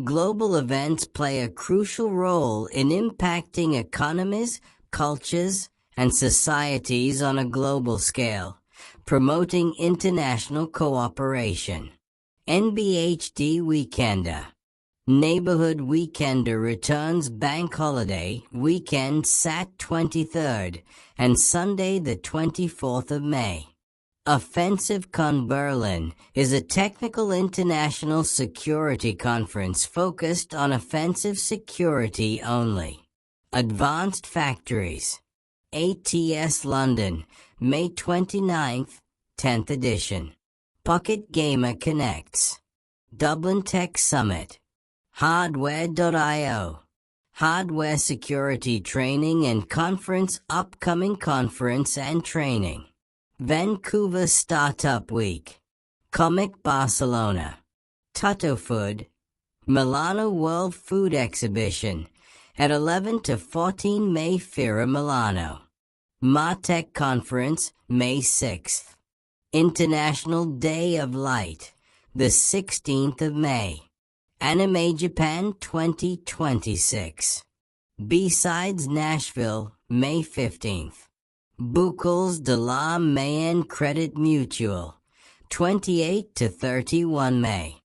Global events play a crucial role in impacting economies, cultures, and societies on a global scale, promoting international cooperation. NBHD Weekender. Neighbourhood Weekender returns bank holiday weekend Sat 23rd and Sunday the 24th of May. OffensiveCon Berlin is a technical international security conference focused on offensive security only. Advanced Factories. ATS London, May 29th, 10th edition. Pocket Gamer Connects. Dublin Tech Summit. Hardware.io. HardwareSecurity Training and Conference upcoming conference and training. Vancouver Startup Week. Comic Barcelona. TUTTOFOOD. Milano World Food Exhibition at 11 to 14 May Fiera Milano. MarTech Conference, May 6th. International Day of Light, the 16th of May. AnimeJapan 2026. BSides Nashville, May 15th. Boucles de la Mayenne Crédit Mutuel, 28 to 31 May.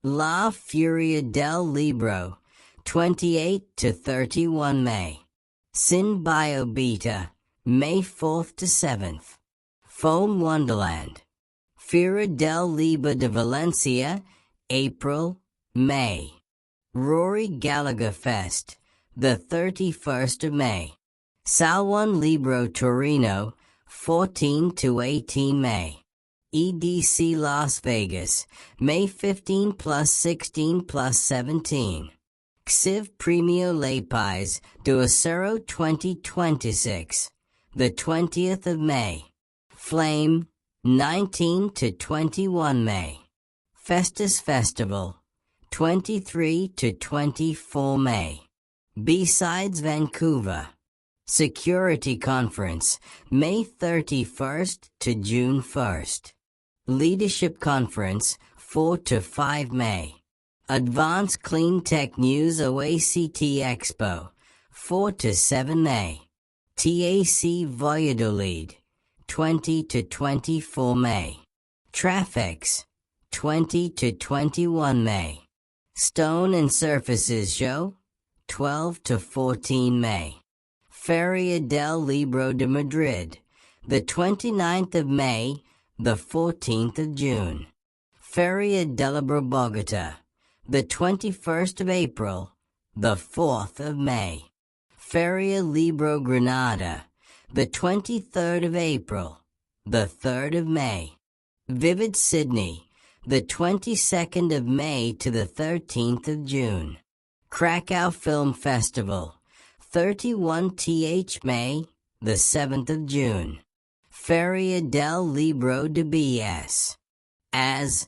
La Furia del Libro, 28 to 31 May. SynBioBeta, May 4th to 7th. Foam Wonderland. Fiera del Libro de Valencia, April, May. Rory Gallagher Fest, the 31st of May. Salon Libro Torino, 14 to 18 May. EDC Las Vegas, May 15 plus 16 plus 17. XIV Premio Lapis do Acero 2026, the 20th of May. Flame, 19 to 21 May. Festus Festival, 23 to 24 May. BSides Vancouver. Security Conference, May 31st to June 1st. Leadership Conference, 4 to 5 May. Advanced Clean Tech News OACT Expo, 4 to 7 May. TAC Valladolid, 20 to 24 May. Traffics, 20 to 21 May. Stone and Surfaces Show, 12 to 14 May. Feria del Libro de Madrid, the 29th of May, the 14th of June. Feria del Libro Bogota, the 21st of April, the 4th of May. Feria Libro Granada, the 23rd of April, the 3rd of May. Vivid Sydney, the 22nd of May to the 13th of June. Krakow Film Festival, 31th May, the 7th of June. Feria del Libro de BS. As,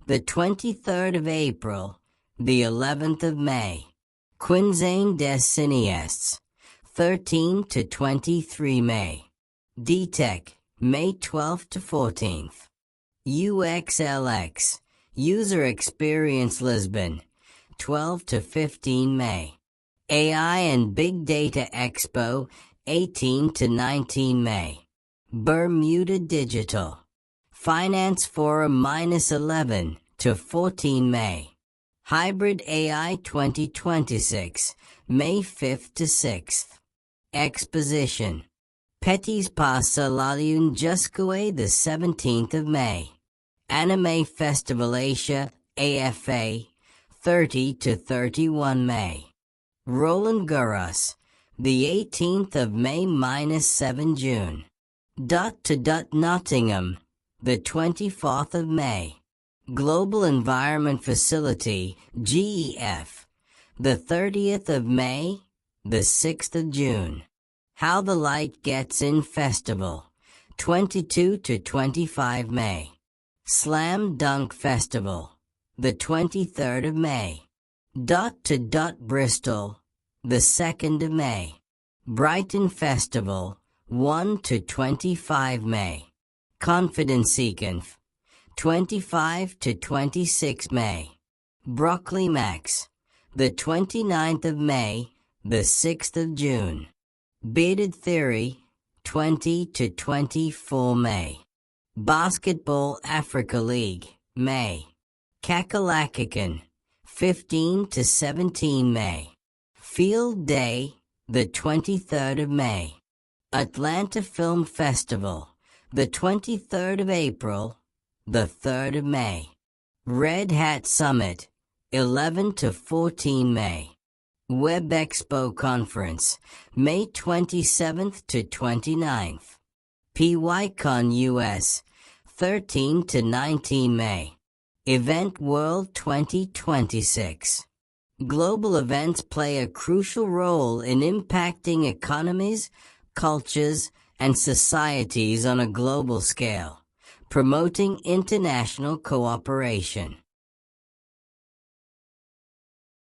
the 23rd of April, the 11th of May. Quinzaine des Cineastes, 13 to 23 May. DTech, May 12th to 14th. UXLX, User Experience Lisbon, 12 to 15 May. AI and Big Data Expo, 18 to 19 May. Bermuda Digital. Finance Forum -11 to 14 May. Hybrid AI 2026, May 5th to 6th. Exposition. Petits passa la lune jusqu'au the 17th of May. Anime Festival Asia, AFA, 30 to 31 May. Roland Garros, the 18th of May -7 June. Nottingham, the 24th of May. Global Environment Facility, GEF, the 30th of May, the 6th of June. How the Light Gets In Festival, 22 to 25 May. Slam Dunk Festival, the 23rd of May. Bristol, the 2nd of May. Brighton Festival, 1 to 25 May. Confidenceconf, 25 to 26 May. Broccoli Max, the 29th of May, the 6th of June. Bearded Theory, 20 to 24 May. Basketball Africa League, May. Kakalakakan, 15 to 17 May. Field Day, the 23rd of May. Atlanta Film Festival, the 23rd of April, the 3rd of May. Red Hat Summit, 11 to 14 May. Web Expo Conference, May 27th to 29th. PyCon US, 13 to 19 May. Event World 2026. Global events play a crucial role in impacting economies, cultures, and societies on a global scale, promoting international cooperation.